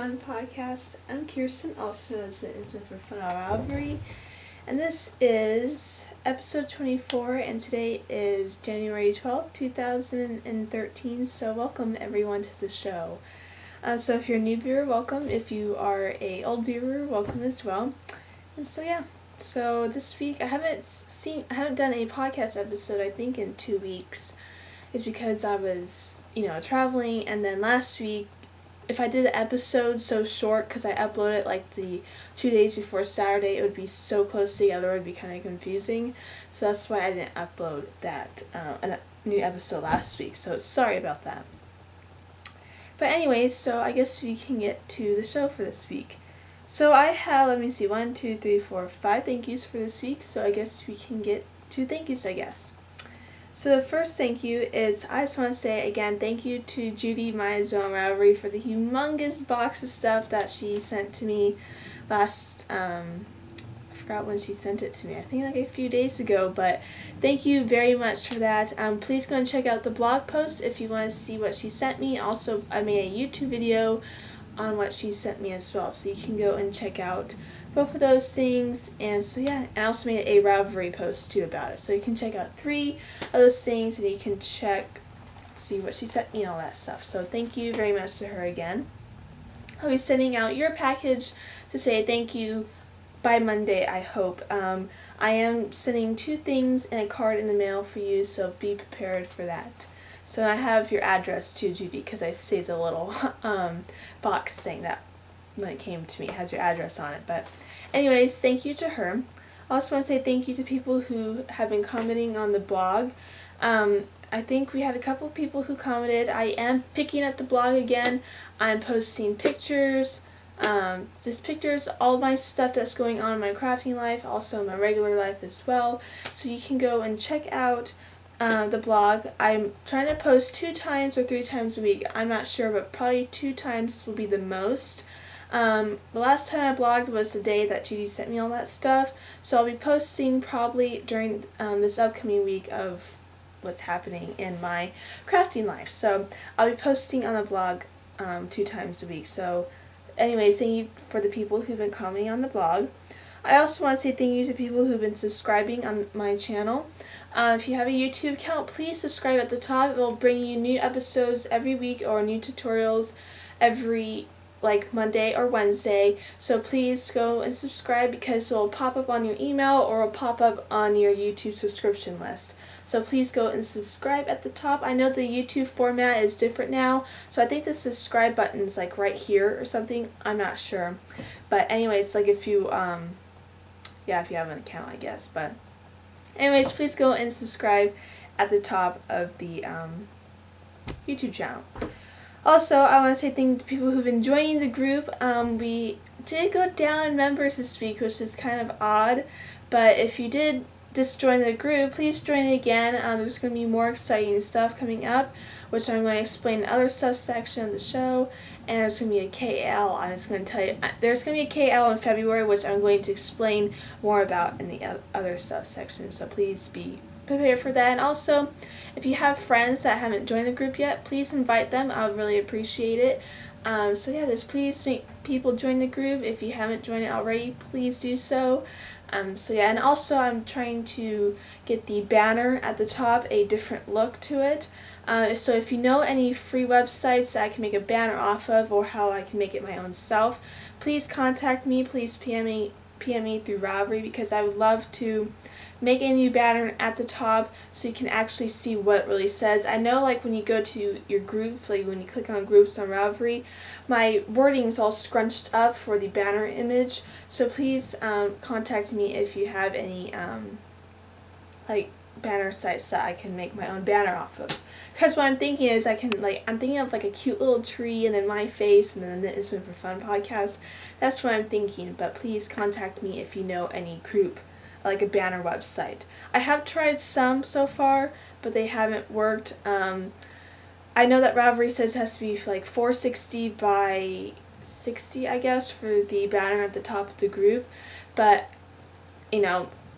Fun podcast. I'm Kirsten, also known as the Instant for Fun Ravelry, and this is episode 24, and today is January 12th, 2013, so welcome everyone to the show. So if you're a new viewer, welcome. If you are a old viewer, welcome as well. And so this week I haven't done a podcast episode, I think, in 2 weeks. It's because I was, traveling, and then last week, if I did an episode so short, because I uploaded like the 2 days before Saturday, it would be so close together, it would be kind of confusing. So that's why I didn't upload that a new episode last week. So sorry about that. But anyways, so I guess we can get to the show for this week. So I have, 1, 2, 3, 4, 5 thank yous for this week. So I guess we can get to thank yous, I guess. So the first thank you is, I just want to say again, thank you to Judy, my Zone Ravelry, for the humongous box of stuff that she sent to me last, I forgot when she sent it to me, I think like a few days ago, but thank you very much for that. Please go and check out the blog post if you want to see what she sent me. Also, I made a YouTube video on what she sent me as well, so you can go and check out both of those things. And so yeah, and I also made a Ravelry post too about it, so you can check out 3 of those things and you can see what she sent me and all that stuff. So thank you very much to her again. I'll be sending out your package to say thank you by Monday, I hope. I am sending 2 things and a card in the mail for you, so be prepared for that. So I have your address too, Judy, because I saved a little box saying that when it came to me, it has your address on it. But anyways, thank you to her. I also want to say thank you to people who have been commenting on the blog. I think we had a couple of people who commented. I am picking up the blog again. I'm posting pictures, just pictures, all my stuff that's going on in my crafting life, also my regular life as well. So you can go and check out the blog. I'm trying to post 2 times or 3 times a week. I'm not sure, but probably 2 times will be the most. The last time I blogged was the day that Judy sent me all that stuff, so I'll be posting probably during this upcoming week of what's happening in my crafting life. So I'll be posting on the blog 2 times a week. So anyways, thank you for the people who've been commenting on the blog. I also want to say thank you to people who've been subscribing on my channel. If you have a YouTube account, please subscribe at the top. It will bring you new episodes every week or new tutorials every Monday or Wednesday. So please go and subscribe, because it will pop up on your email or will pop up on your YouTube subscription list. So please go and subscribe at the top. I know the YouTube format is different now, so I think the subscribe button is right here or something. I'm not sure. But anyways, if you if you have an account, I guess. But anyways, please go and subscribe at the top of the YouTube channel. Also, I want to say thank you to people who've been joining the group. We did go down in members this week, which is kind of odd, but if you did just join the group, please join it again. There's going to be more exciting stuff coming up, which I'm going to explain in the other stuff section of the show. And there's going to be a KL. I'm just going to tell you, there's going to be a KL in February, which I'm going to explain more about in the other stuff section. So please be prepared for that. And also, if you have friends that haven't joined the group yet, please invite them. I would really appreciate it. So yeah, just please make people join the group. If you haven't joined it already, please do so. So yeah, and also I'm trying to get the banner at the top a different look to it. So if you know any free websites that I can make a banner off of, or how I can make it my own self, please contact me. Please PM me through Ravelry, because I would love to make a new banner at the top so you can actually see what it really says. I know when you go to your group, when you click on groups on Ravelry, my wording is all scrunched up for the banner image, so please contact me if you have any banner sites that I can make my own banner off of. Because what I'm thinking is I'm thinking of a cute little tree and then my face and then the Instant for Fun podcast. That's what I'm thinking, but please contact me if you know any group, a banner website. I have tried some so far, but they haven't worked. I know that Ravelry says it has to be 460 by 60, I guess, for the banner at the top of the group, but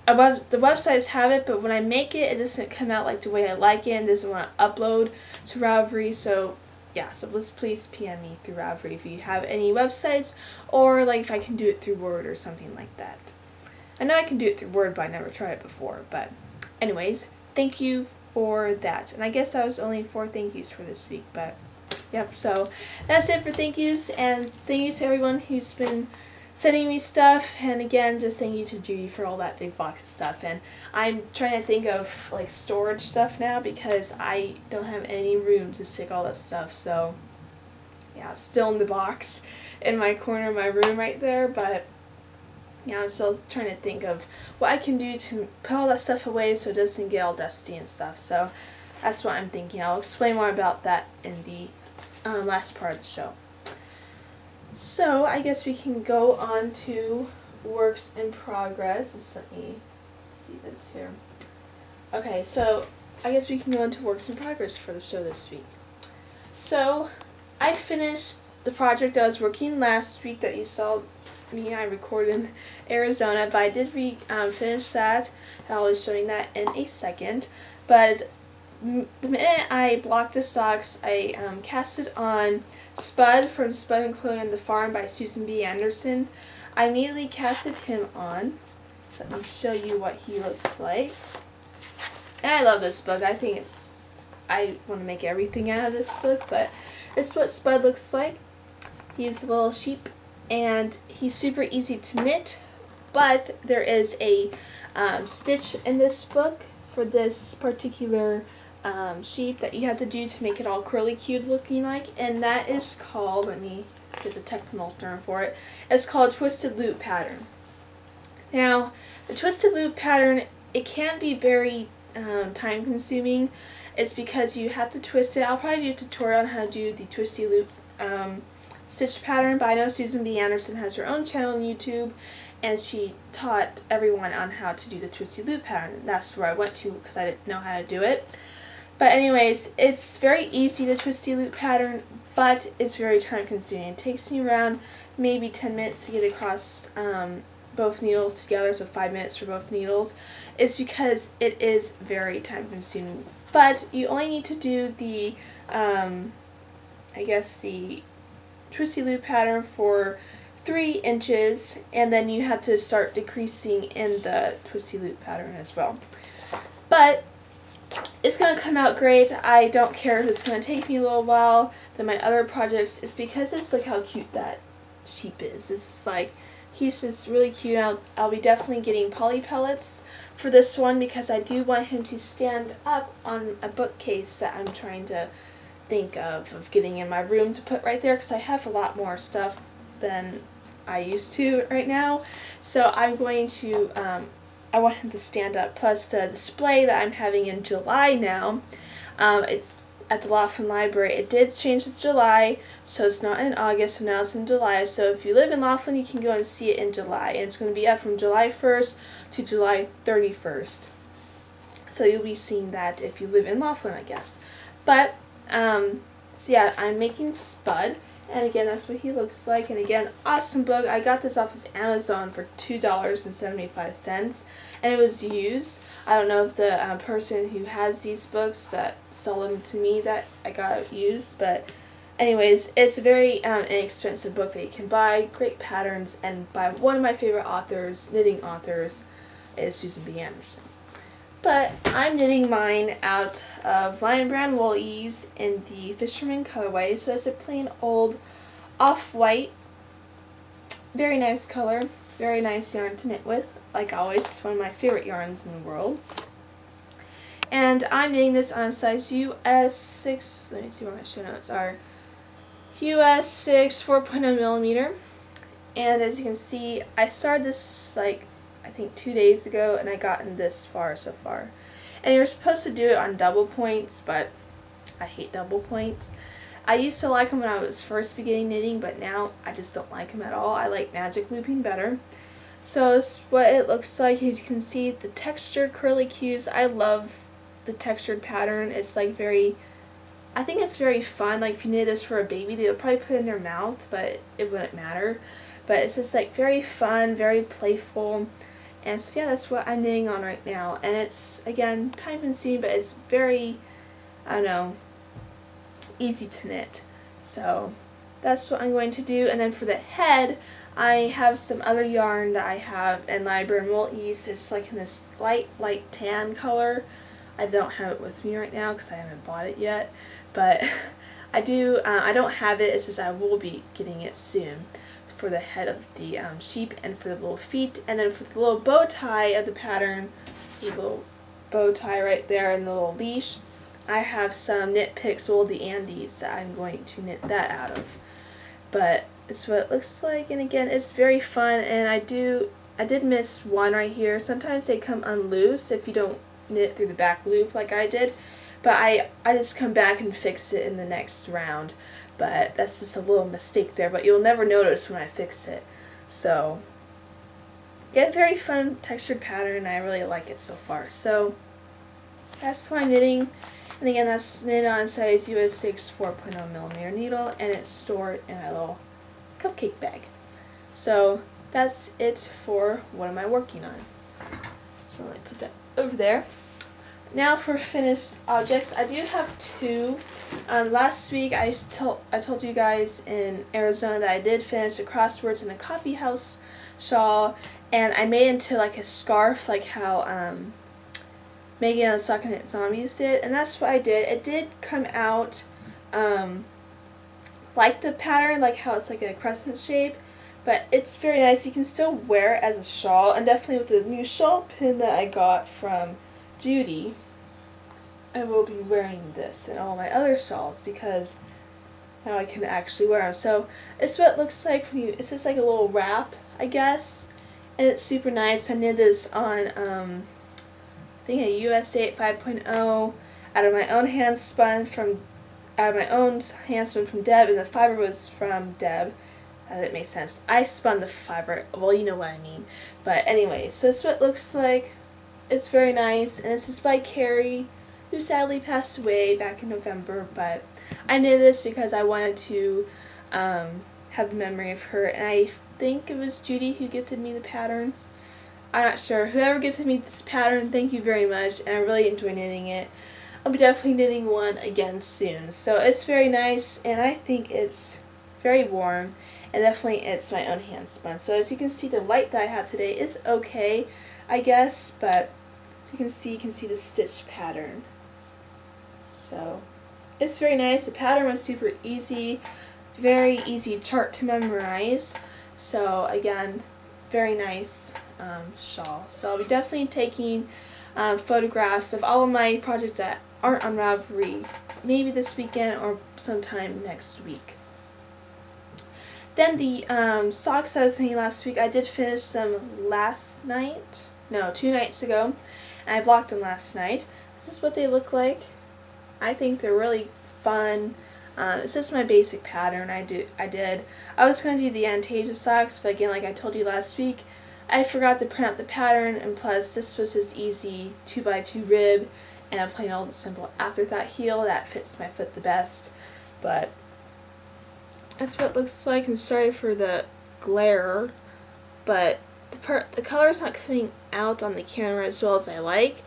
the websites have it, but when I make it, it doesn't come out the way I like it, and doesn't want to upload to Ravelry, so yeah, so please PM me through Ravelry if you have any websites, or like if I can do it through Word or something like that. I know I can do it through Word, but I never tried it before. But anyways, thank you for that. And I guess that was only 4 thank yous for this week, but yep, so that's it for thank yous, and thank you to everyone who's been sending me stuff, and again, just thank you to Judy for all that big box stuff. And I'm trying to think of like storage stuff now because I don't have any room to stick all that stuff, so yeah, it's still in the box in my corner of my room right there, but yeah, I'm still trying to think of what I can do to put all that stuff away so it doesn't get all dusty and stuff. So that's what I'm thinking. I'll explain more about that in the last part of the show. So I guess we can go on to works in progress. Just let me see this here. Okay, so I guess we can go into works in progress for the show this week. So I finished the project I was working last week that you saw I recorded in Arizona, but I did finish that. I'll be showing that in a second. But the minute I blocked the socks, I casted on Spud from Spud and Chloe and the Farm by Susan B. Anderson. I immediately casted him on. So let me show you what he looks like. And I love this book. I think I want to make everything out of this book, but this is what Spud looks like. He's a little sheep, and he's super easy to knit, but there is a stitch in this book for this particular sheep that you have to do to make it all curly cued looking like, and that is called, let me get the technical term for it, it's called twisted loop pattern. Now, the twisted loop pattern, it can be very time consuming. It's because you have to twist it. I'll probably do a tutorial on how to do the twisty loop stitch pattern, but I know Susan B. Anderson has her own channel on YouTube, and she taught everyone on how to do the twisty loop pattern. That's where I went to because I didn't know how to do it. But anyways, it's very easy, the twisty loop pattern, but it's very time consuming. It takes me around maybe 10 minutes to get across both needles together, so 5 minutes for both needles. It's because it is very time consuming. But you only need to do the, I guess the twisty loop pattern for 3 inches, and then you have to start decreasing in the twisty loop pattern as well. But it's going to come out great. I don't care if it's going to take me a little while than my other projects. It's because it's look how cute that sheep is. It's like, he's just really cute. I'll be definitely getting poly pellets for this one because I do want him to stand up on a bookcase that I'm trying to think of getting in my room to put right there, because I have a lot more stuff than I used to right now. So I'm going to, I want him to stand up, plus the display that I'm having in July now, at the Laughlin Library, it did change to July, so it's not in August, so now it's in July. So if you live in Laughlin, you can go and see it in July, and it's going to be up from July 1st to July 31st. So you'll be seeing that if you live in Laughlin, I guess. But, so yeah, I'm making Spud, and again, that's what he looks like. And again, awesome book. I got this off of Amazon for $2.75, and it was used. I don't know if the person who has these books that sell them to me that I got used, but anyways, it's a very inexpensive book that you can buy, great patterns, and by one of my favorite authors, knitting authors, is Susan B. Anderson. But I'm knitting mine out of Lion Brand Wool Ease in the Fisherman colorway, so it's a plain old off-white, very nice color, very nice yarn to knit with. Like always, it's one of my favorite yarns in the world. And I'm knitting this on a size US 6, let me see where my show notes are, US 6 4.0 millimeter. And as you can see, I started this like, I think 2 days ago, and I gotten this far so far. And you're supposed to do it on double points, but I hate double points. I used to like them when I was first beginning knitting, but now I just don't like them at all. I like magic looping better. So it's what it looks like. As you can see, the textured curly cues. I love the textured pattern. It's like very, I think it's very fun. Like if you knit this for a baby, they'll probably put it in their mouth, but it wouldn't matter. But it's just like very fun, very playful. And so yeah, that's what I'm knitting on right now. And it's, again, time consuming, but it's very, I don't know, easy to knit. So that's what I'm going to do. And then for the head, I have some other yarn that I have in Library and Wool Ease. It's like in this light tan color. I don't have it with me right now because I haven't bought it yet, but I do. I don't have it. It's just I will be getting it soon for the head of the sheep and for the little feet, and then for the little bow tie of the pattern, the little bow tie right there and the little leash, I have some Knit Picks Wool the Andes that I'm going to knit that out of. But it's what it looks like, and again, it's very fun. And I did miss one right here. Sometimes they come unloose if you don't knit through the back loop like I did, but I just come back and fix it in the next round. But that's just a little mistake there, but you'll never notice when I fix it. So yeah, very fun textured pattern. I really like it so far. So that's my knitting. And again, that's knit on size US 6 4.0mm needle, and it's stored in a little cupcake bag. So that's it for what am I working on. So let me put that over there. Now for finished objects, I do have two. Last week I told you guys in Arizona that I did finish the crosswords in a coffee house shawl, and I made it into like a scarf, like how Megan and the Stockinette Zombies did, and that's what I did. It did come out like the pattern, like how it's like a crescent shape, but it's very nice. You can still wear it as a shawl, and definitely with the new shawl pin that I got from Judy, I will be wearing this in all my other shawls because now I can actually wear them. So it's what it looks like when you, it's just like a little wrap, I guess, and it's super nice. I knit this on I think a US 8 5.0 out of my own hand spun from Deb, and the fiber was from Deb. That makes sense. I spun the fiber. Well, you know what I mean. But anyway, so this is what it looks like. It's very nice, and this is by Carrie, who sadly passed away back in November. But I knit this because I wanted to have the memory of her, and I think it was Judy who gifted me the pattern. I'm not sure. Whoever gifted me this pattern, thank you very much, and I really enjoy knitting it. I'll be definitely knitting one again soon. So it's very nice, and I think it's very warm, and definitely it's my own hand spun. So as you can see, the light that I have today is okay, I guess, but as you can see the stitch pattern. So it's very nice. The pattern was super easy, very easy chart to memorize. So again, very nice shawl. So I'll be definitely taking photographs of all of my projects that aren't on Ravelry, maybe this weekend or sometime next week. Then the socks I was saying last week, I did finish them last night. No, 2 nights ago. And I blocked them last night. This is what they look like. I think they're really fun. It's just my basic pattern I did. I was going to do the Anastasia socks, but again, like I told you last week, I forgot to print out the pattern, and plus this was just easy 2x2 rib, and I'm playing all the simple afterthought heel that fits my foot the best. But that's what it looks like, and sorry for the glare, but the color's not coming out on the camera as well as I like,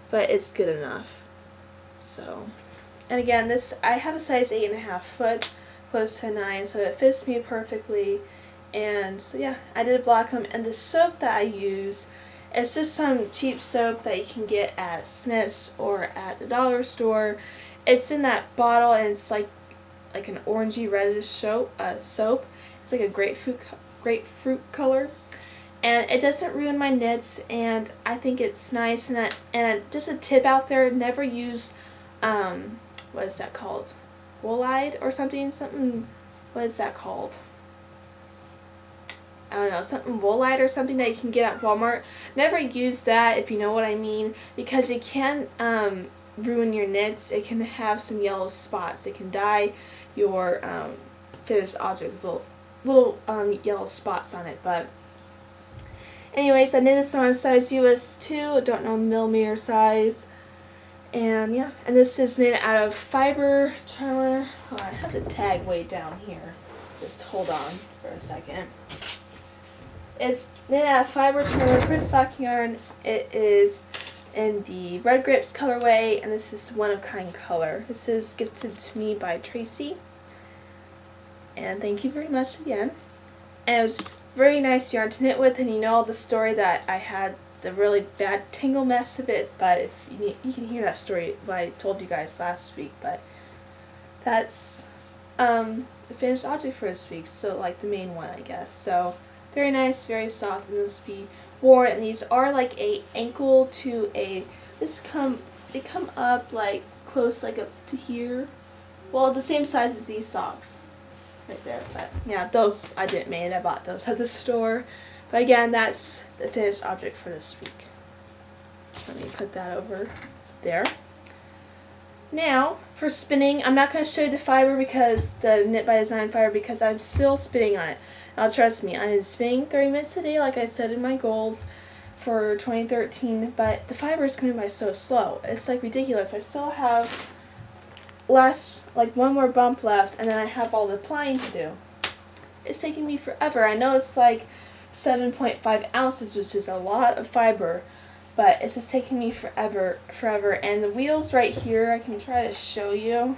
but it's good enough. So, and again, this, I have a size 8.5 foot, close to 9, so it fits me perfectly. And so yeah, I did block them, and the soap that I use, it's just some cheap soap that you can get at Smith's or at the dollar store. It's in that bottle, and it's like an orangey reddish soap. It's like a grapefruit color, and it doesn't ruin my knits, and I think it's nice. And just a tip out there: never use what is that called? Woolite or something? What is that called? I don't know, something Woolite or something that you can get at Walmart. Never use that, if you know what I mean, because it can ruin your knits. It can have some yellow spots. It can dye your finished object with little yellow spots on it. But anyways, I knit this on size US 2. I don't know the millimeter size. And yeah, and this is knit out of fiber charmer. Oh, I have the tag way down here. Just hold on for a second. It's knit out of fiber charmer for stocking yarn. It is in the Red Grapes colorway, and this is One of Kind color. This is gifted to me by Tracy, and thank you very much again. And it was very nice yarn to knit with, and you know the story that I had the really bad tangle mess of it, but if you can hear that story, what I told you guys last week, but that's the finished object for this week, so like the main one, I guess. So very nice, very soft, and this will be worn, and these are like a ankle to a, they come up like close like up to here, well the same size as these socks right there, but yeah, those I didn't make, I bought those at the store. But again, that's the finished object for this week. Let me put that over there. Now, for spinning, I'm not going to show you the fiber, because the Knit by Design fiber, because I'm still spinning on it. Now trust me, I'm spinning 30 minutes a day like I said in my goals for 2013, but the fiber is coming by so slow. It's like ridiculous. I still have like one more bump left, and then I have all the applying to do. It's taking me forever. I know it's like 7.5 ounces, which is a lot of fiber, but it's just taking me forever. And the wheels right here, I can try to show you,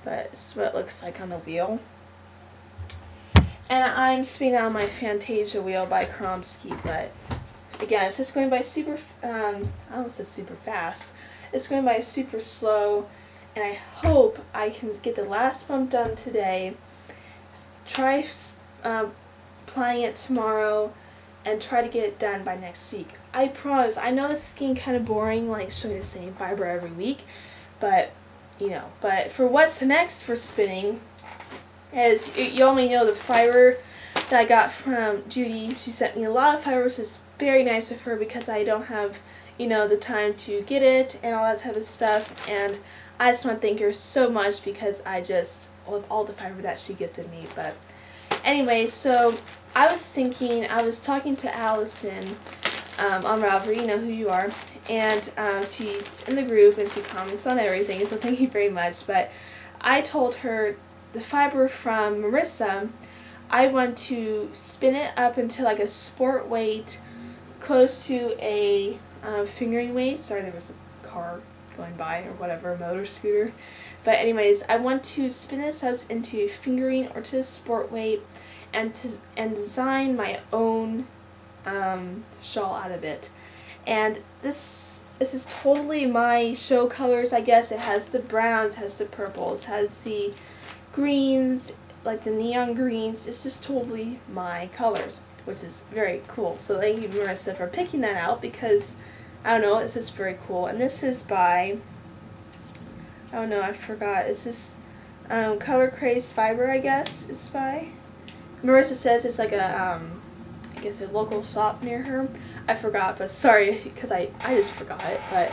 but it's what it looks like on the wheel. And I'm spinning on my Fantasia wheel by Kromsky, but again, it's just going by super, I almost said super fast. It's going by super slow, and I hope I can get the last bump done today. Try applying it tomorrow, and try to get it done by next week. I promise. I know this is getting kind of boring, like showing the same fiber every week, but you know. But for what's next for spinning, as you all may know, the fiber that I got from Judy, she sent me a lot of fiber, which is very nice of her, because I don't have, you know, the time to get it and all that type of stuff, and I just want to thank her so much, because I just love all the fiber that she gifted me. But anyway, so I was thinking, I was talking to Allison on Ravelry, you know who you are, and she's in the group and she comments on everything, so thank you very much. But I told her the fiber from Marissa, I want to spin it up into like a sport weight, close to a fingering weight. Sorry, there was a car going by or whatever, a motor scooter. But anyways, I want to spin this up into a fingering or to a sport weight, and design my own shawl out of it. And this is totally my show colors, I guess. It has the browns, has the purples, has the greens, like the neon greens. It's just totally my colors, which is very cool. So thank you, Marissa, for picking that out, because I don't know, it's just very cool. And this is by, I don't know, I forgot. It's this Color Craze Fiber, I guess it's by. Marissa says it's like a, I guess a local shop near her. I forgot, but sorry, because I just forgot it. But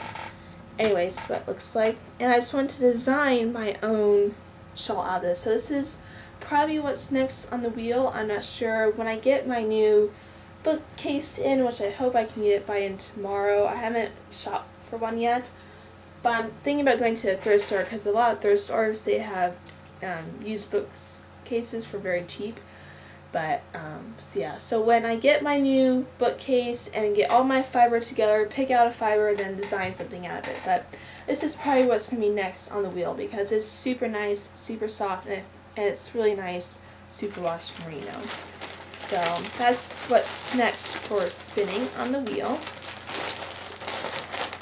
anyways, what it looks like. And I just wanted to design my own shawl out of this. So this is probably what's next on the wheel. I'm not sure. When I get my new bookcase in, which I hope I can get it by in tomorrow. I haven't shopped for one yet, but I'm thinking about going to a thrift store, because a lot of thrift stores, they have used books cases for very cheap. But so yeah, so when I get my new bookcase and get all my fiber together, pick out a fiber, then design something out of it. But this is probably what's going to be next on the wheel, because it's super nice, super soft, and it's really nice superwash merino. So that's what's next for spinning on the wheel.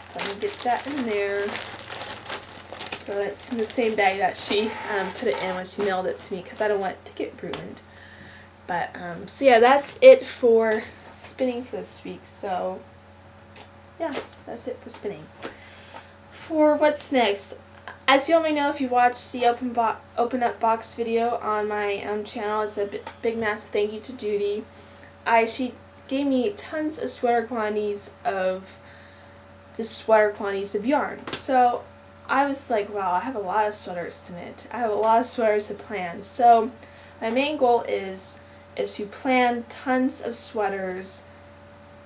So let me get that in there. So that's in the same bag that she put it in when she mailed it to me, because I don't want it to get ruined. But so yeah, that's it for spinning for this week. So yeah, that's it for spinning. For what's next, as you all may know, if you watched the open up box video on my channel, it's a big massive thank you to Judy. She gave me tons of sweater quantities of yarn. So I was like, wow, I have a lot of sweaters to knit. I have a lot of sweaters to plan. So my main goal is to plan tons of sweaters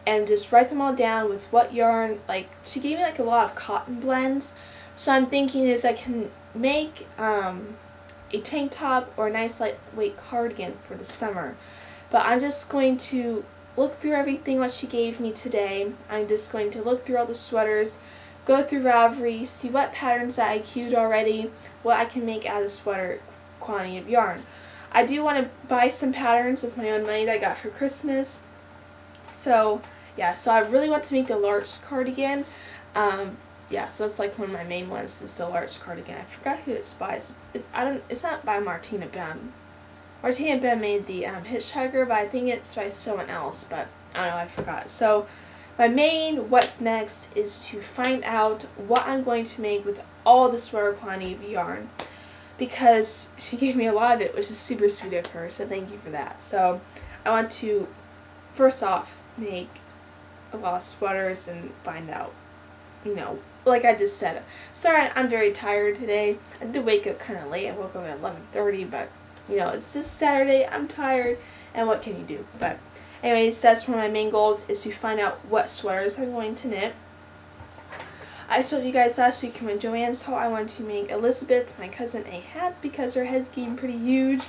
and just write them all down with what yarn. Like, she gave me like a lot of cotton blends, so I'm thinking is I can make a tank top or a nice lightweight cardigan for the summer, but I'm just going to look through everything what she gave me today. I'm just going to look through all the sweaters, go through Ravelry, see what patterns that I queued already, what I can make out of sweater quantity of yarn. I do want to buy some patterns with my own money that I got for Christmas. So yeah, so I really want to make the large cardigan. Yeah, so it's like one of my main ones is the large cardigan. I forgot who it's by. It's not by Martina Behm. Martina Behm made the Hitchhiker, but I think it's by someone else, but I don't know, I forgot. So my main what's next is to find out what I'm going to make with all the sweater quantity of yarn, because she gave me a lot of it, which is super sweet of her, so thank you for that. So I want to first off make a lot of sweaters and find out, you know, like I just said. Sorry, I'm very tired today. I did wake up kind of late. I woke up at 11:30, but you know, it's just Saturday. I'm tired, and what can you do? But anyways, that's one of my main goals, is to find out what sweaters I'm going to knit. I told you guys last week in my Joann's haul I want to make Elizabeth, my cousin, a hat because her head's getting pretty huge,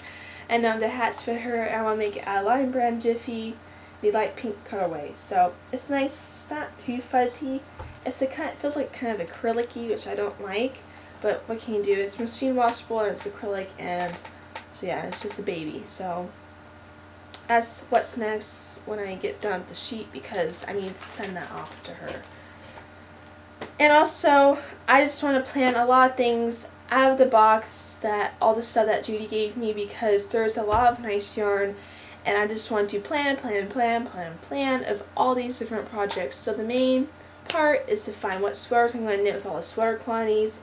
and the hats fit her. And I want to make it out of Lion Brand Jiffy, the light pink colorway. So it's nice. It's not too fuzzy. It feels like kind of acrylic-y, which I don't like. But what can you do? It's machine washable and it's acrylic, and so yeah, it's just a baby. So that's what's next when I get done with the sheet, because I need to send that off to her. And also, I just want to plan a lot of things out of the box, all the stuff that Judy gave me, because there's a lot of nice yarn, and I just want to plan of all these different projects. So the main part is to find what sweaters I'm going to knit with all the sweater quantities,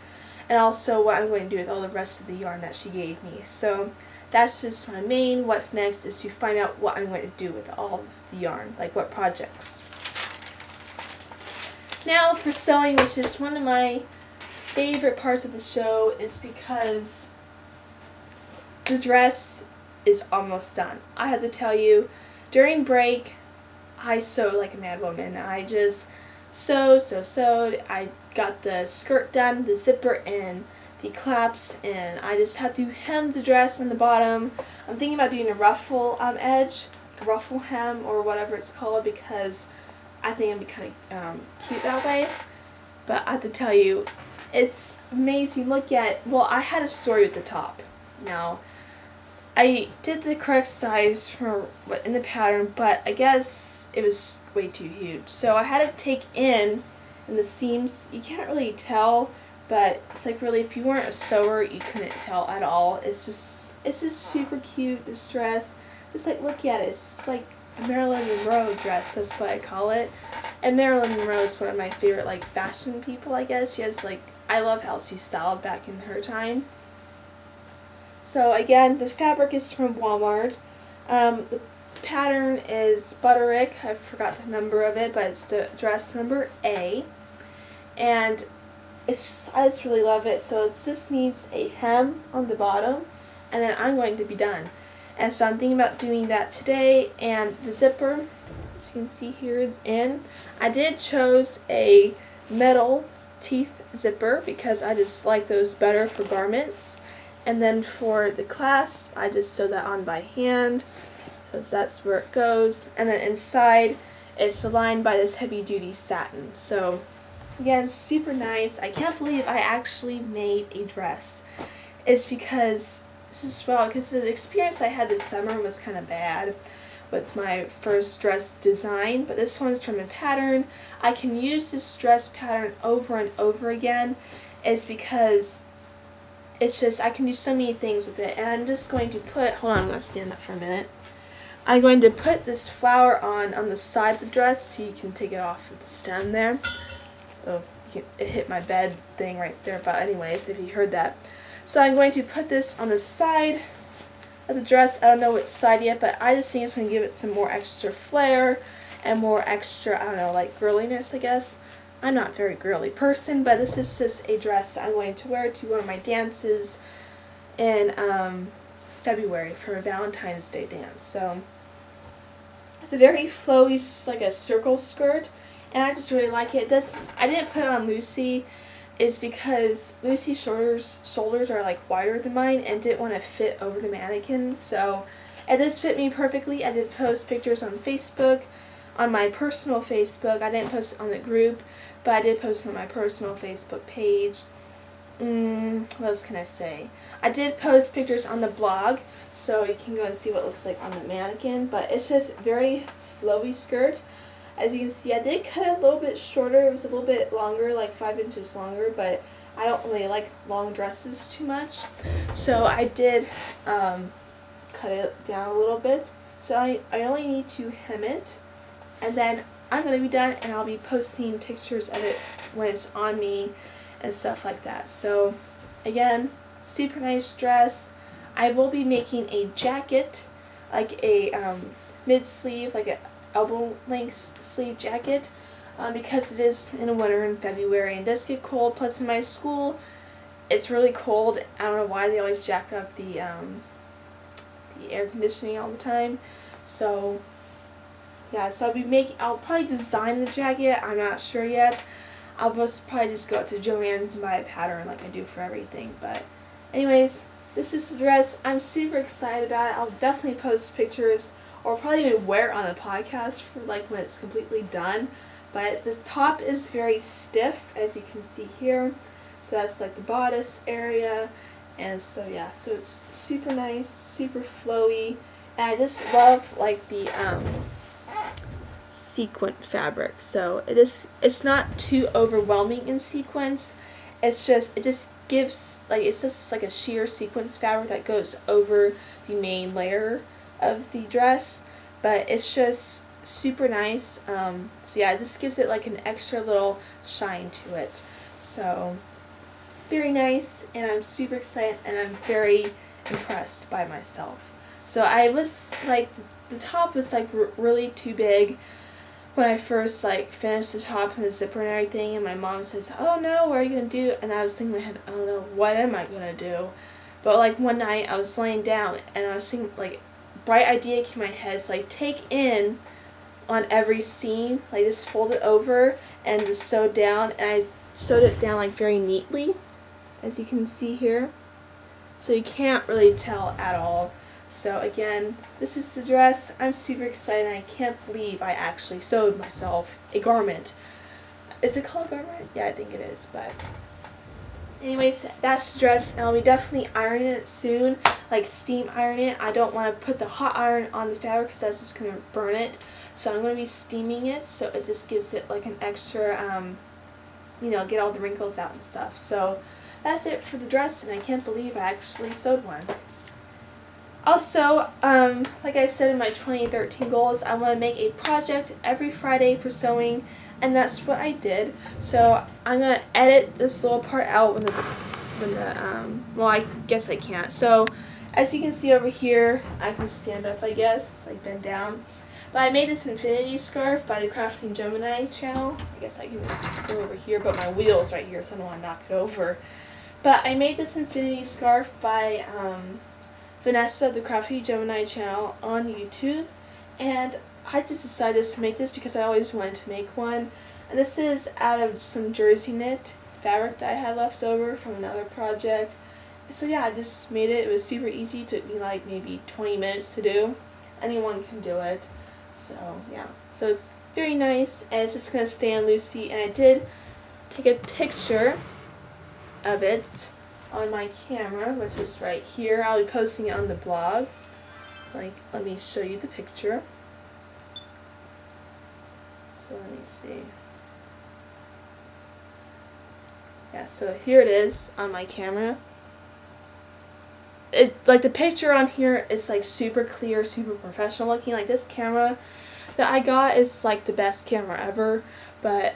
and also what I'm going to do with all the rest of the yarn that she gave me. So that's just my main what's next, is to find out what I'm going to do with all of the yarn, like what projects. Now for sewing, which is one of my favorite parts of the show, is because the dress is almost done. I have to tell you, during break, I sewed like a mad woman. I just sewed. I got the skirt done, the zipper and the claps, and I just had to hem the dress on the bottom. I'm thinking about doing a ruffle edge, a ruffle hem, or whatever it's called, because I think it'd be kind of cute that way. But I have to tell you, it's amazing. Look at, well, I had a story with the top. Now, I did the correct size for what in the pattern, but I guess it was way too huge. So I had to take in the seams. You can't really tell, but it's like, really, if you weren't a sewer, you couldn't tell at all. It's just super cute, this dress. Just like, look at it. It's like a Marilyn Monroe dress, that's what I call it. And Marilyn Monroe is one of my favorite, like, fashion people, I guess. She has, like, I love how she styled back in her time. So again, this fabric is from Walmart. The pattern is Butterick. I forgot the number of it, but it's the dress number A. And I just really love it. So it just needs a hem on the bottom, and then I'm going to be done. And so I'm thinking about doing that today. And the zipper, as you can see here, is in. I did chose a metal teeth zipper because I just like those better for garments. And then for the clasp, I just sew that on by hand, because that's where it goes. And then inside, it's lined by this heavy-duty satin. So again, super nice. I can't believe I actually made a dress. It's because the experience I had this summer was kind of bad with my first dress design, but this one's from a pattern. I can use this dress pattern over and over again. It's because it's just, I can do so many things with it. And I'm just going to put, hold on, I'm going to stand up for a minute. I'm going to put this flower on the side of the dress so you can take it off of the stem there. Oh, it hit my bed thing right there, but anyways, if you heard that. So I'm going to put this on the side of the dress. I don't know which side yet, but I just think it's going to give it some more extra flair and more extra, I don't know, like girliness, I guess. I'm not a very girly person, but this is just a dress I'm going to wear to one of my dances in February for a Valentine's Day dance. So it's a very flowy, like a circle skirt, and I just really like it. I didn't put it on Lucy, is because Lucy's shoulders are like wider than mine and didn't want to fit over the mannequin. So It does fit me perfectly. I did post pictures on Facebook, on my personal Facebook. I didn't post on the group, but I did post on my personal Facebook page. What else can I say? I did post pictures on the blog, so you can go and see what it looks like on the mannequin, but it's just very flowy skirt. As you can see, I did cut it a little bit shorter. It was a little bit longer, like 5 inches longer, but I don't really like long dresses too much, so I did cut it down a little bit. So I only need to hem it, and then I'm going to be done, and I'll be posting pictures of it when it's on me and stuff like that. So again, super nice dress. I will be making a jacket, like a mid-sleeve, like a elbow length sleeve jacket, because it is in the winter in February and it does get cold. Plus in my school it's really cold. I don't know why they always jack up the air conditioning all the time. So yeah, so I'll probably design the jacket. I'm not sure yet. I'll probably just go out to Joann's and buy a pattern like I do for everything. But anyways, this is the dress. I'm super excited about it. I'll definitely post pictures, or probably even wear it on the podcast for like when it's completely done. But the top is very stiff, as you can see here. So that's like the bodice area. And so yeah, so it's super nice, super flowy. And I just love like the sequin fabric. So it's not too overwhelming in sequins. It just gives it's just like a sheer sequins fabric that goes over the main layer of the dress, but it's just super nice. So yeah, this gives it like an extra little shine to it. So very nice, and I'm super excited, and I'm very impressed by myself. So I was like, the top was like really too big when I first like finished the top and the zipper and everything, and my mom says, "Oh no, what are you gonna do?" And I was thinking in my head, "Oh no, what am I gonna do?" But like one night I was laying down and I was thinking, like, bright idea came in my head. So like, take in on every seam, like just fold it over and just sew down, and I sewed it down like very neatly, as you can see here. So you can't really tell at all. So again, this is the dress. I'm super excited, and I can't believe I actually sewed myself a garment. Is it called a garment? Yeah, I think it is. But anyways, that's the dress, and I'll be definitely ironing it soon, like steam iron it. I don't want to put the hot iron on the fabric because that's just going to burn it. So I'm going to be steaming it, so it just gives it like an extra, get all the wrinkles out and stuff. So that's it for the dress, and I can't believe I actually sewed one. Also, like I said in my 2013 goals, I want to make a project every Friday for sewing, and that's what I did. So I'm going to edit this little part out well, I guess I can't. So as you can see over here, I can stand up, I guess, like bend down. But I made this infinity scarf by the Crafting Gemini channel. I guess I can just go over here, but my wheel's right here, so I don't want to knock it over. But I made this infinity scarf by Vanessa, the Crafty Gemini channel on YouTube, and I just decided to make this because I always wanted to make one. And this is out of some jersey knit fabric that I had left over from another project. So yeah, I just made it. It was super easy. It took me like maybe 20 minutes to do. Anyone can do it. So yeah, so it's very nice, and it's just going to stay on Lucy. And I did take a picture of it on my camera, which is right here. I'll be posting it on the blog. So like, let me show you the picture. So let me see. Yeah, so here it is on my camera. Like the picture on here is like super clear, super professional looking. Like this camera that I got is like the best camera ever, but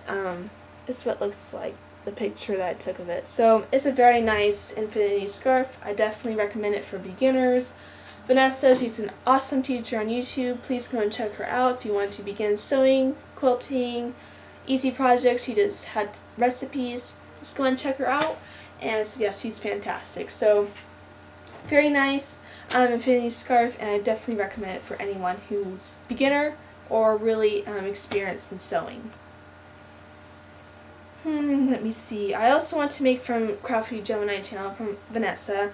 this is what it looks like, the picture that I took of it. So it's a very nice infinity scarf. I definitely recommend it for beginners. Vanessa, she's an awesome teacher on YouTube. Please go and check her out if you want to begin sewing, quilting, easy projects. She does had recipes. Just go and check her out. And so yeah, she's fantastic. So very nice infinity scarf, and I definitely recommend it for anyone who's beginner or really experienced in sewing. Let me see. I also want to make from Crafty Gemini channel from Vanessa.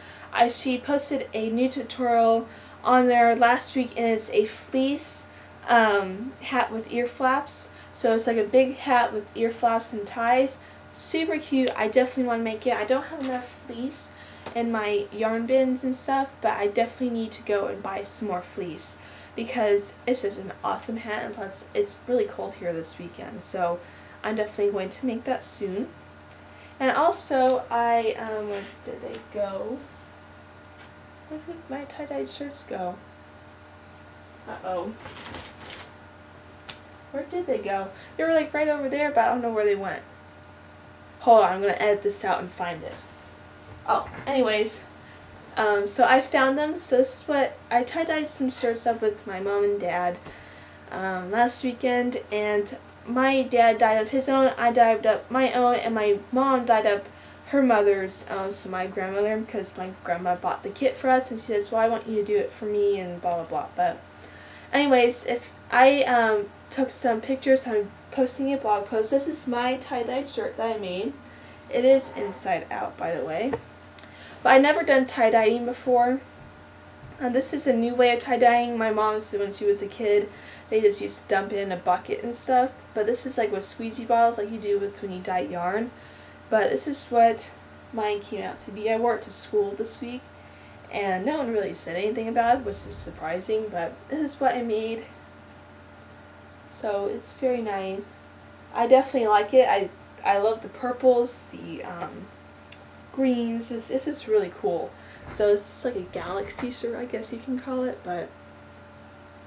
She posted a new tutorial on there last week, and it's a fleece hat with ear flaps. So it's like a big hat with ear flaps and ties. Super cute. I definitely want to make it. I don't have enough fleece in my yarn bins and stuff, but I definitely need to go and buy some more fleece because it's just an awesome hat, and plus it's really cold here this weekend, so I'm definitely going to make that soon. And also where did they go? Where did my tie-dyed shirts go? Uh-oh. Where did they go? They were like right over there, but I don't know where they went. Hold on, I'm going to edit this out and find it. Oh, anyways, so I found them. So this is what, I tie-dyed some shirts up with my mom and dad last weekend, and my dad dyed up his own, I dyed up my own, and my mom dyed up her mother's, so my grandmother, because my grandma bought the kit for us, and she says, well, I want you to do it for me, and blah, blah, blah. But anyways, if I took some pictures, I'm posting a blog post. This is my tie-dyed shirt that I made. It is inside out, by the way. But I've never done tie-dyeing before. This is a new way of tie-dyeing. My mom's, when she was a kid, they just used to dump it in a bucket and stuff. But this is like with squeegee bottles, like you do with when you dye yarn. But this is what mine came out to be. I wore it to school this week, and no one really said anything about it, which is surprising, but this is what I made. So it's very nice. I definitely like it. I love the purples, the greens. This is really cool. So this is like a galaxy shirt, I guess you can call it, but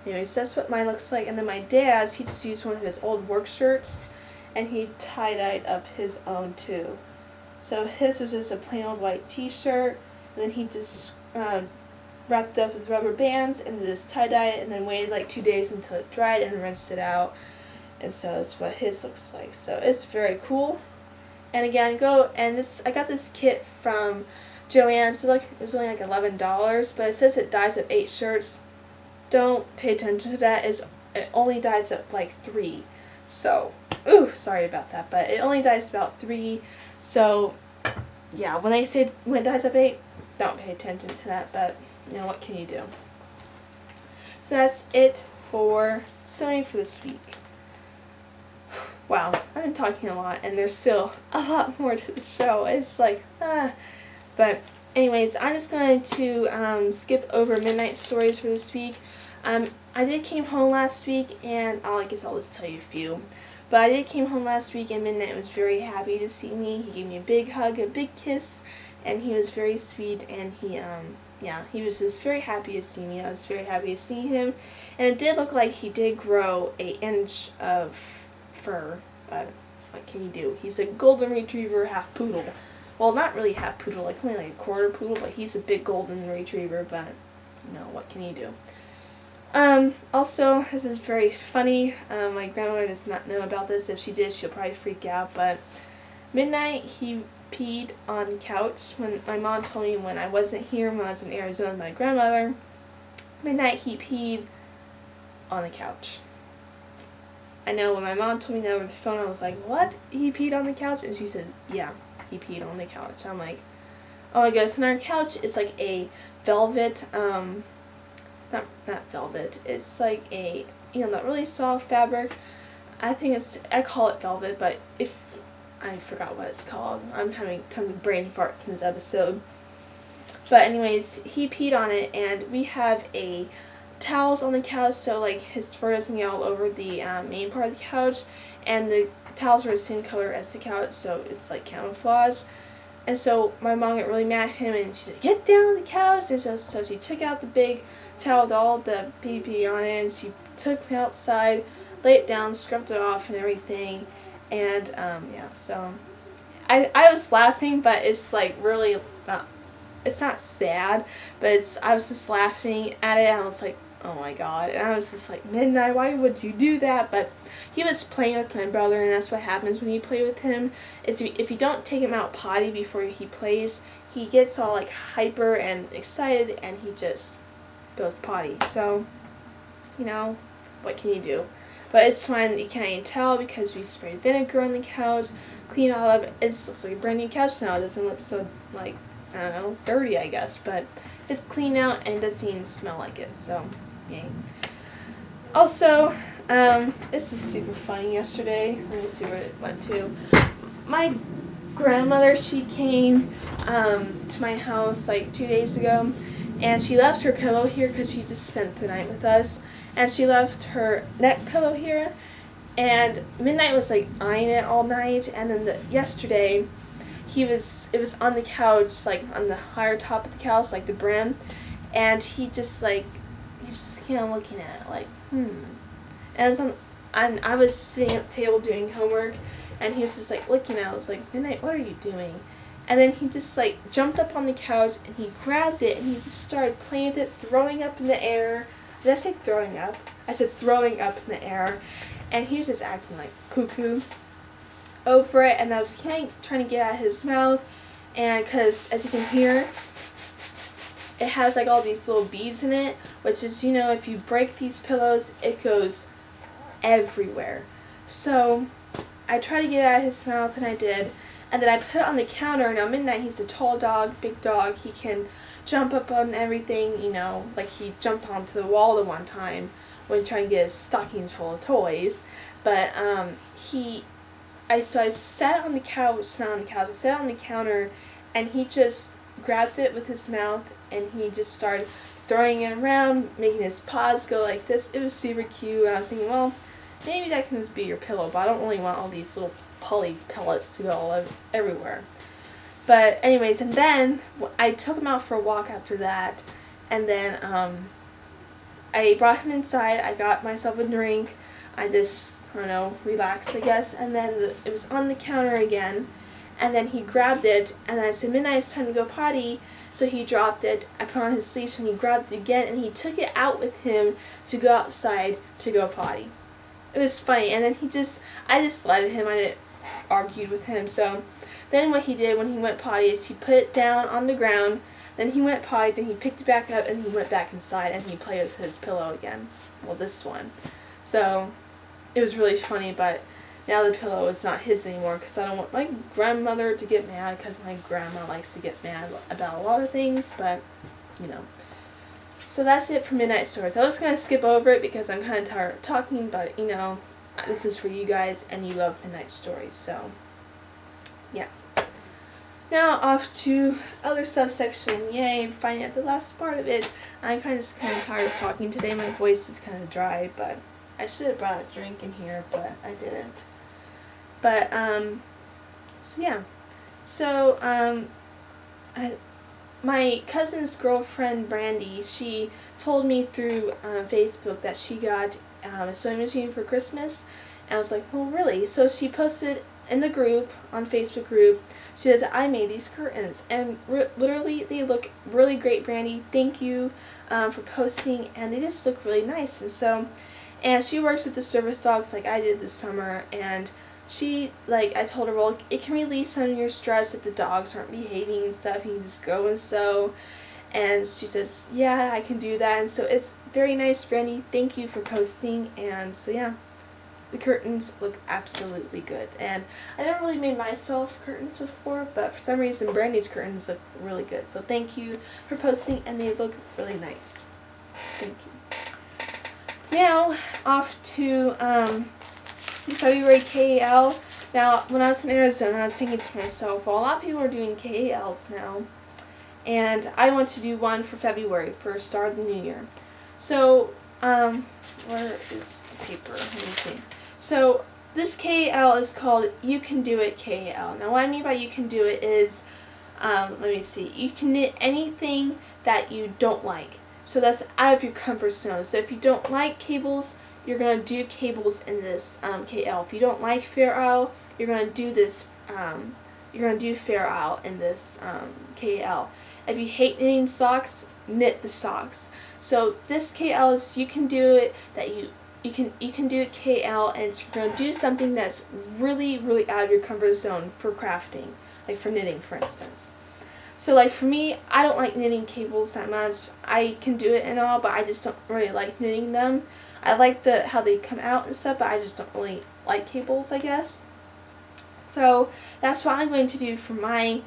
anyways, that's what mine looks like. And then my dad's, he just used one of his old work shirts, and he tie-dyed up his own too. So his was just a plain old white t-shirt, and then he just wrapped up with rubber bands and just tie-dyed it, and then waited like 2 days until it dried and rinsed it out. And so that's what his looks like. So it's very cool. And again, I got this kit from Joann, so like it was only like $11, but it says it dyes up 8 shirts. Don't pay attention to that. It only dyes up like 3. So, ooh, sorry about that, but it only dyes about 3. So, yeah, when it dyes up 8, don't pay attention to that, but you know, what can you do? So that's it for sewing for this week. Wow, I've been talking a lot, and there's still a lot more to the show. It's like, But anyways, I'm just going to skip over Midnight Stories for this week. I came home last week, and I guess I'll just tell you a few. But I came home last week, and Midnight was very happy to see me. He gave me a big hug, a big kiss, and he was very sweet, and he was just very happy to see me. I was very happy to see him, and it did look like he did grow an inch of fur, but what can you do? He's a golden retriever, half poodle. Well, not really half poodle, like only like a quarter poodle, but he's a big golden retriever, but you know, what can you do? Also, this is very funny. My grandmother does not know about this. If she did, she'll probably freak out, but Midnight, he peed on the couch. When my mom told me when I wasn't here, when I was in Arizona with my grandmother, Midnight, he peed on the couch. I know when my mom told me that over the phone, I was like, what? He peed on the couch? And she said, yeah, he peed on the couch. I'm like, oh my goodness. And our couch is like a velvet, not velvet, it's like a, that really soft fabric. I call it velvet, but I forgot what it's called. I'm having tons of brain farts in this episode. But anyways, he peed on it, and we have towels on the couch, so like his fur doesn't get all over the main part of the couch, and the towels are the same color as the couch, so it's like camouflage. And so my mom got really mad at him, and she said, get down on the couch. And so she took out the big towel with all the pee on it, and she took it outside, laid it down, scrubbed it off and everything. And yeah, so I was laughing, but it's like really not, it's not sad, but I was just laughing at it, and I was like, oh my god. And I was just like, Midnight, why would you do that? But he was playing with my brother, and that's what happens when you play with him. Is if you don't take him out potty before he plays, he gets all like hyper and excited, and he just goes potty. So, what can you do? But it's fine. You can't even tell because we sprayed vinegar on the couch, cleaned all up. It looks like a brand new couch now. It doesn't look so like I don't know, dirty, I guess, but it's clean now and it doesn't even smell like it, so yay. Also, this is super funny yesterday. Let me see where it went to. My grandmother, she came to my house like 2 days ago, and she left her pillow here because she just spent the night with us, and she left her neck pillow here, and Midnight was like eyeing it all night, and then yesterday it was on the couch, like on the higher top of the couch, like the brim, and he just kind of looking at it like, and I was sitting at the table doing homework, and he was just like looking at it. I was like, Midnight, what are you doing? And then he just like jumped up on the couch and he grabbed it and he just started playing with it, throwing up in the air. Did I say throwing up? I said throwing up in the air. And he was just acting like cuckoo over it, and I was trying to get out of his mouth, and because as you can hear, it has like all these little beads in it, which is, you know, if you break these pillows, it goes everywhere. So I tried to get it out of his mouth, and I did, and then I put it on the counter. Now Midnight, he's a tall dog, big dog, he can jump up on everything, you know, like he jumped onto the wall the one time when trying to get his stockings full of toys. But I sat on the couch, not on the couch, I sat on the counter, and he just grabbed it with his mouth and he just started throwing it around, making his paws go like this. It was super cute, and I was thinking, well, maybe that can just be your pillow, but I don't really want all these little poly pellets to go all everywhere. But anyways, and then I took him out for a walk after that, and then I brought him inside, I got myself a drink, I just, I don't know, relaxed, I guess, and then it was on the counter again, and then he grabbed it, and I said, Midnight, it's time to go potty, so he dropped it, I put on his sleeves, and he grabbed it again, and he took it out with him to go outside to go potty. It was funny, and then I just let him, I didn't argue with him. So then what he did when he went potty is he put it down on the ground, then he went potty, then he picked it back up, and he went back inside, and he played with his pillow again. Well, this one. So it was really funny, but now the pillow is not his anymore, because I don't want my grandmother to get mad, because my grandma likes to get mad about a lot of things, but, you know. So that's it for Midnight Stories. I was going to skip over it because I'm kind of tired of talking, but, you know, this is for you guys, and you love Midnight Stories, so, yeah. Now off to other subsection. Yay, finding out the last part of it. I'm kind of tired of talking today. My voice is kind of dry, but I should have brought a drink in here, but I didn't. But, so yeah. So, my cousin's girlfriend, Brandy, she told me through Facebook that she got a sewing machine for Christmas, and I was like, well, really? So she posted in the group, on Facebook group, she says, I made these curtains, and literally they look really great, Brandy. Thank you for posting, and they just look really nice. And so, and she works with the service dogs like I did this summer, and she, like, I told her, well, it can release some of your stress if the dogs aren't behaving and stuff. You can just go and sew. And she says, yeah, I can do that. And so it's very nice, Brandy. Thank you for posting. And so, yeah, the curtains look absolutely good. And I never really made myself curtains before, but for some reason, Brandy's curtains look really good. So thank you for posting, and they look really nice. Thank you. Now, off to February KAL. Now, when I was in Arizona, I was thinking to myself, well, a lot of people are doing KALs now, and I want to do one for February, for Start of the New Year. So, where is the paper? Let me see. So, this KAL is called You Can Do It KAL. Now, what I mean by You Can Do It is, let me see, you can knit anything that you don't like. So that's out of your comfort zone. So if you don't like cables, you're going to do cables in this KL. If you don't like Fair Isle, you're going to do this, you're going to do Fair Isle in this KL. If you hate knitting socks, knit the socks. So this KL is You Can Do It, that you can do it KL, and you're going to do something that's really, really out of your comfort zone for crafting, like for knitting, for instance. So, like, for me, I don't like knitting cables that much. I can do it and all, but I just don't really like knitting them. I like how they come out and stuff, but I just don't really like cables, I guess. So, that's what I'm going to do for my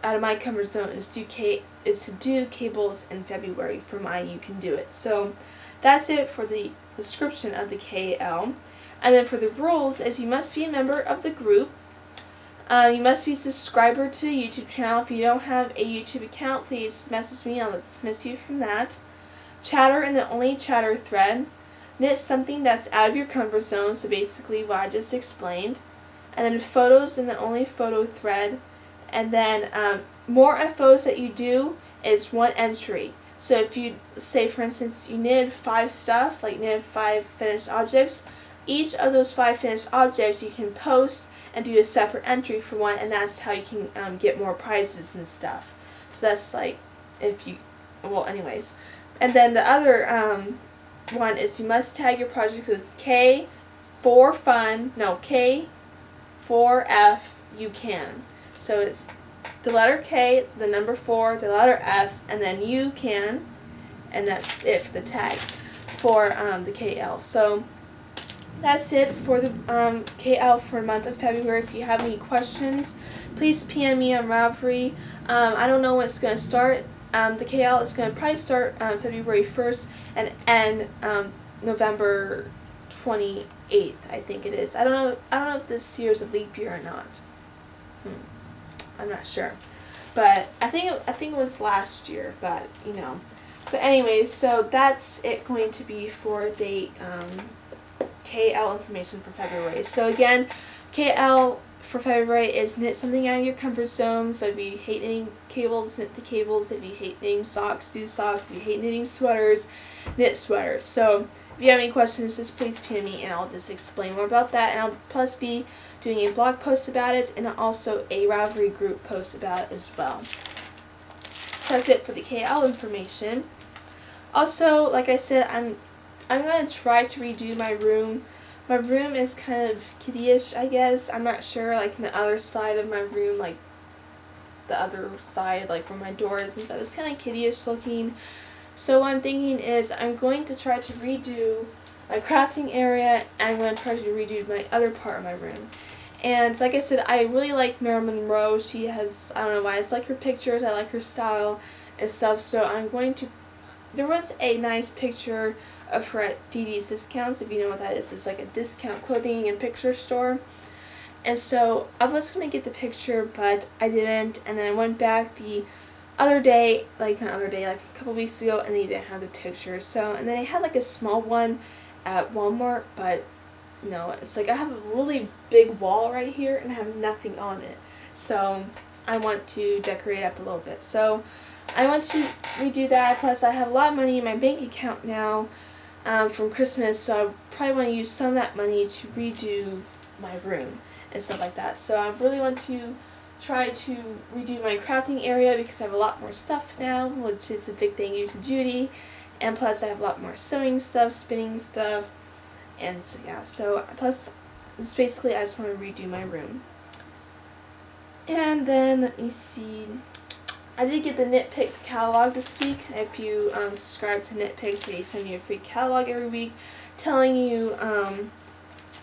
out of my comfort zone is to do cables in February for my You Can Do It. So that's it for the description of the KL. And then for the rules is you must be a member of the group. You must be a subscriber to the YouTube channel. If you don't have a YouTube account, please message me. I'll dismiss you from that. Chatter in the only chatter thread. Knit something that's out of your comfort zone, so basically what I just explained. And then photos in the only photo thread. And then more FOs that you do is 1 entry. So if you say, for instance, you knitted 5 stuff, like knitted 5 finished objects, each of those 5 finished objects you can post and do a separate entry for one, and that's how you can get more prizes and stuff. So that's like, if you, well anyways. And then the other one is you must tag your project with K for fun, no, K for F you can. So it's the letter K, the number 4, the letter F, and then you can, and that's it for the tag for the KL. So that's it for the KL for the month of February. If you have any questions, please PM me on Ravelry. I don't know when it's going to start. The KL is going to probably start February 1st and end November 28th, I think it is. I don't know if this year's a leap year or not. I'm not sure, but I think it was last year. But you know, but anyways, so that's it going to be for the KL information for February. So again, KL for February is knit something out of your comfort zone. So if you hate knitting cables, knit the cables. If you hate knitting socks, do socks. If you hate knitting sweaters, knit sweaters. So if you have any questions, just please PM me and I'll just explain more about that. And I'll plus be doing a blog post about it and also a Ravelry group post about it as well. That's it for the KL information. Also, like I said, I'm going to try to redo my room. My room is kind of kiddie-ish, I guess. I'm not sure, like, on the other side of my room, like, the other side, like, where my door is and stuff. It's kind of kiddie-ish looking. So what I'm thinking is I'm going to try to redo my crafting area, and I'm going to try to redo my other part of my room. And like I said, I really like Marilyn Monroe. She has, I don't know why, I just like her pictures, I like her style and stuff. So I'm going to, there was a nice picture of her at DD's Discounts, if you know what that is. It's like a discount clothing and picture store. And so I was going to get the picture, but I didn't. And then I went back the other day, like not other day, like a couple weeks ago, and they didn't have the picture. So, and then I had like a small one at Walmart, but no, it's like I have a really big wall right here and I have nothing on it. So I want to decorate up a little bit. So I want to redo that. Plus I have a lot of money in my bank account now from Christmas, so I probably want to use some of that money to redo my room and stuff like that. So I really want to try to redo my crafting area because I have a lot more stuff now, which is a big thank you to Judy. And plus I have a lot more sewing stuff, spinning stuff, and so yeah, so plus it's basically I just want to redo my room. And then let me see, I did get the Knit Picks catalog this week. If you subscribe to Knit Picks, they send you a free catalog every week telling you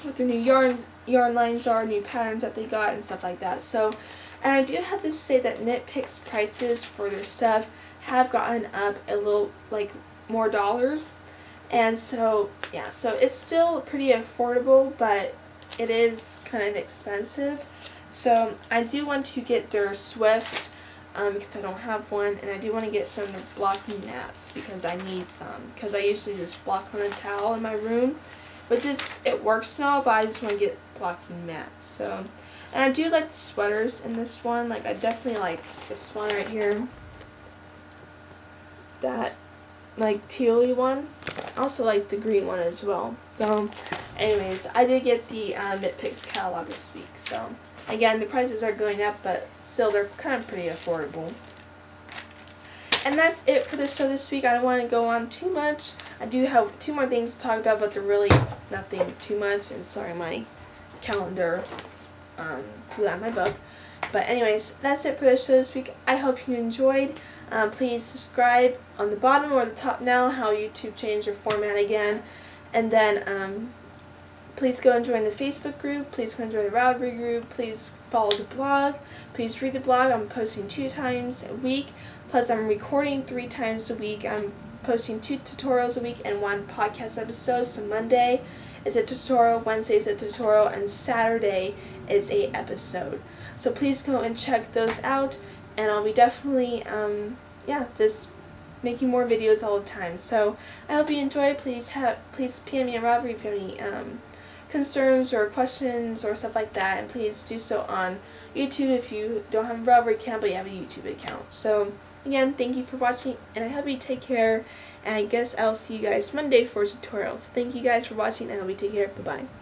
what their new yarn lines are, new patterns that they got and stuff like that. So, and I do have to say that Knit Picks prices for their stuff have gotten up a little, like, more dollars. And so, yeah, so it's still pretty affordable, but it is kind of expensive. So I do want to get their Swift because I don't have one, and I do want to get some blocking mats because I need some, because I usually just block on the towel in my room, which is, it works now, but I just want to get blocking mats. So, and I do like the sweaters in this one. Like, I definitely like this one right here, that like tealy one. I also like the green one as well. So anyways, I did get the Knit Picks catalog this week. So again, the prices are going up, but still they're kind of pretty affordable. And that's it for the show this week. I don't want to go on too much. I do have 2 more things to talk about, but they're really nothing too much. And sorry, my calendar flew out of my book. But anyways, that's it for the show this week. I hope you enjoyed. Please subscribe on the bottom or the top now, how YouTube changed their format again. And then Please go and join the Facebook group. Please go and join the Ravelry group. Please follow the blog. Please read the blog. I'm posting 2 times a week. Plus, I'm recording 3 times a week. I'm posting 2 tutorials a week and 1 podcast episode. So Monday is a tutorial, Wednesday is a tutorial, and Saturday is a episode. So please go and check those out, and I'll be definitely, just making more videos all the time. So I hope you enjoy. Please PM me on Ravelry if you have any concerns or questions or stuff like that, and please do so on YouTube if you don't have a Ravelry account but you have a YouTube account. So again, thank you for watching, and I hope you take care, and I guess I'll see you guys Monday for tutorials. Thank you guys for watching, and I hope you take care. Bye-bye.